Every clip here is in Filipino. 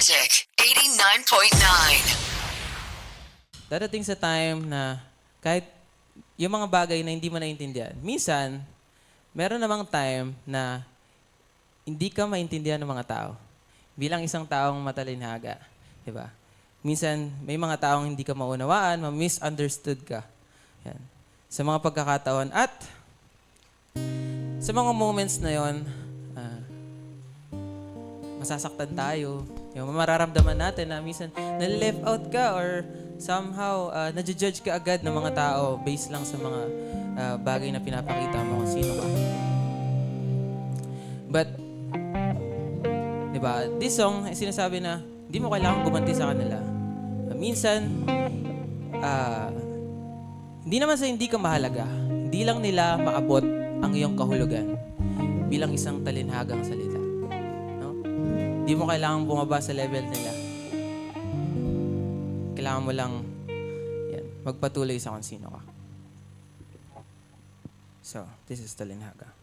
Magic 89.9. Dadating sa time na kahit yung mga bagay na hindi mo naiintindihan, minsan, meron namang time na hindi ka maintindihan ng mga tao. Bilang isang taong matalinhaga, di ba? Minsan, may mga taong hindi ka maunawaan, ma-misunderstood ka. Yan. Sa mga pagkakataon at sa mga moments na yon, masasaktan tayo. Yung mararamdaman natin na minsan na-left out ka or somehow nadjudge ka agad ng mga tao based lang sa mga bagay na pinapakita mo kung sino ka. But, di ba, this song, sinasabi na hindi mo kailangan gumanti sa kanila. Minsan, hindi naman sa hindi ka mahalaga. Hindi lang nila maabot ang iyong kahulugan bilang isang talinhagang salita. Di mo kailangang bumaba sa level nila. Kailangan mo lang magpatuloy sa kung sino ka. So, this is Talinhaga.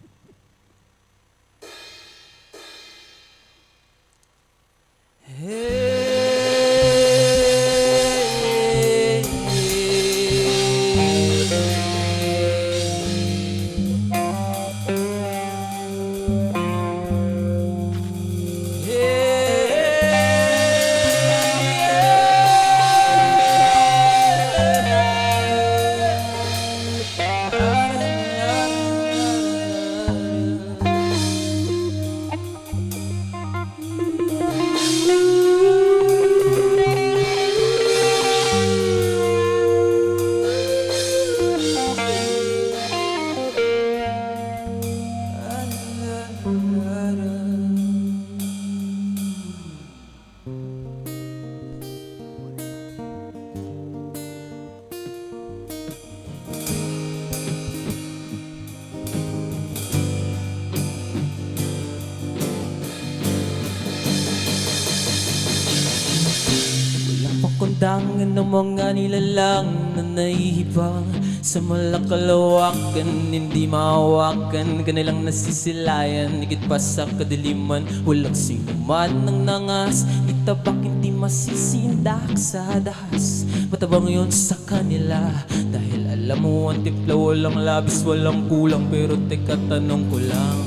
Pakundangan ng mga nilalang na naihibang sa malakalawakan, hindi mahawakan, kanilang nasisilayan, higit pa sa kadiliman. Walang sino man ng nangas, itabak hindi masisindak sa dahas. Matabang yun sa kanila, dahil alam mo ang timpla, walang labis, walang kulang. Pero teka, tanong ko lang,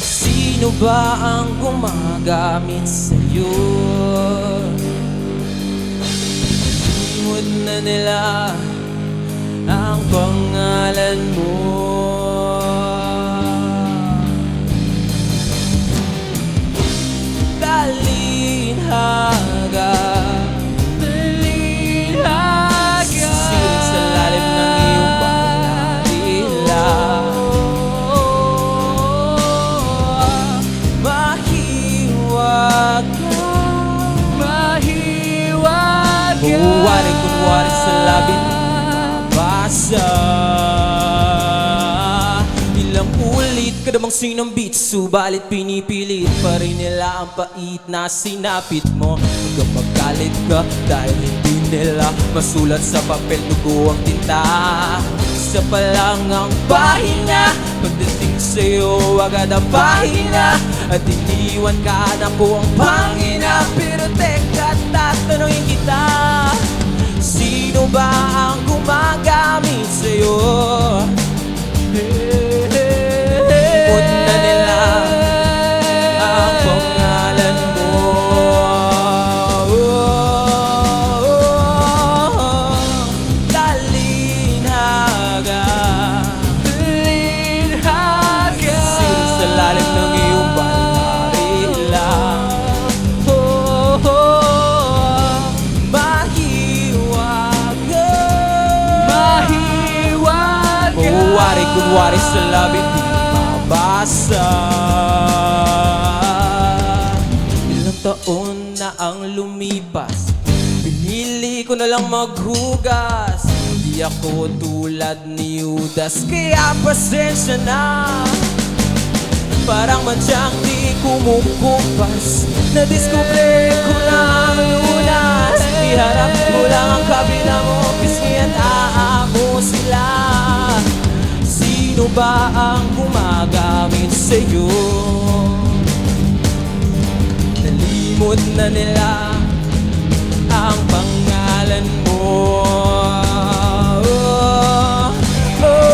sino ba ang gumagamit sa'yo? Na nila ang pangalan mo. Talinhaga, talinhaga, siling sa lalim ng iyong paglalila. Mahiwag ka, mahiwag ka. Kunwari sa labit basa. Ilang ulit ka namang sinambit, subalit pinipilit pa rin nila ang pait na sinapit mo. Hanggang magalit ka dahil hindi nila masulat sa papel, dugo ang tinta. Isa pa lang ang pahina, pagdating sa'yo agad ang pahina. At iniwan ka na po ang pangina. Pero teka, tatanungin kita, sino ba ang gumagamit sa'yo? Put na nila ang pangalan mo. Talinhaga, talinhaga, siling sa lalim ng iyong balarila. Kunwari sa labit di mabasa. Ilang taon na ang lumipas, pinili ko na lang maghugas. Di ako tulad ni Judas, kaya pasensya na. Parang mansyang di kumukupas, nadiskubre ko na ang lunas. Iharap ko lang ang kabila mo, pisngi at aamo sila. Sino ba ang gumagamit sa'yo? Dali Nalilimot na nila ang pangalan mo. Oh, oh,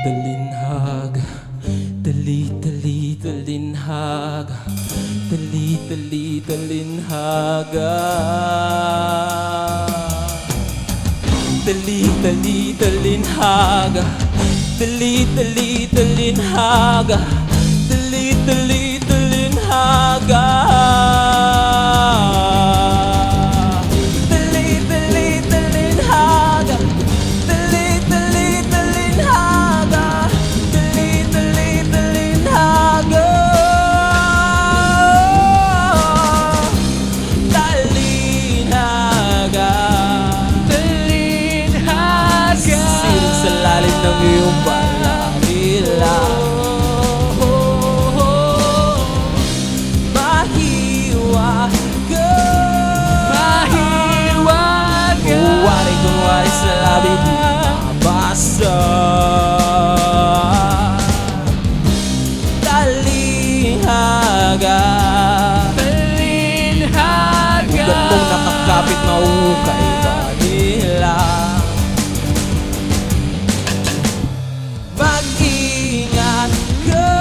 Talinhaga, talinhaga, talinhaga, talinhaga, talinhaga, talinhaga. Sa lalim ng iyong balakila, mahiwaga, kunwari sa labi di mabasa. Talinhaga, ugat mong nakakapit mahukay kanila. Mag-ingat ka,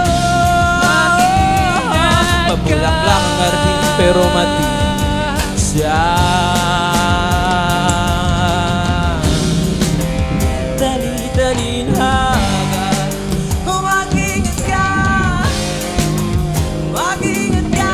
mabulaklak ang ngarbin pero matigas siya. Talinhaga, mag-ingat ka, mag-ingat ka.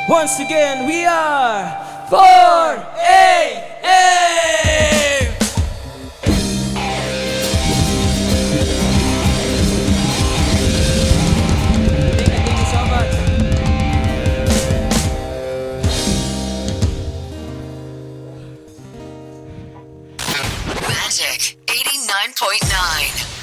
Once again, we are 4AM! Thank you so much. Magic 89.9.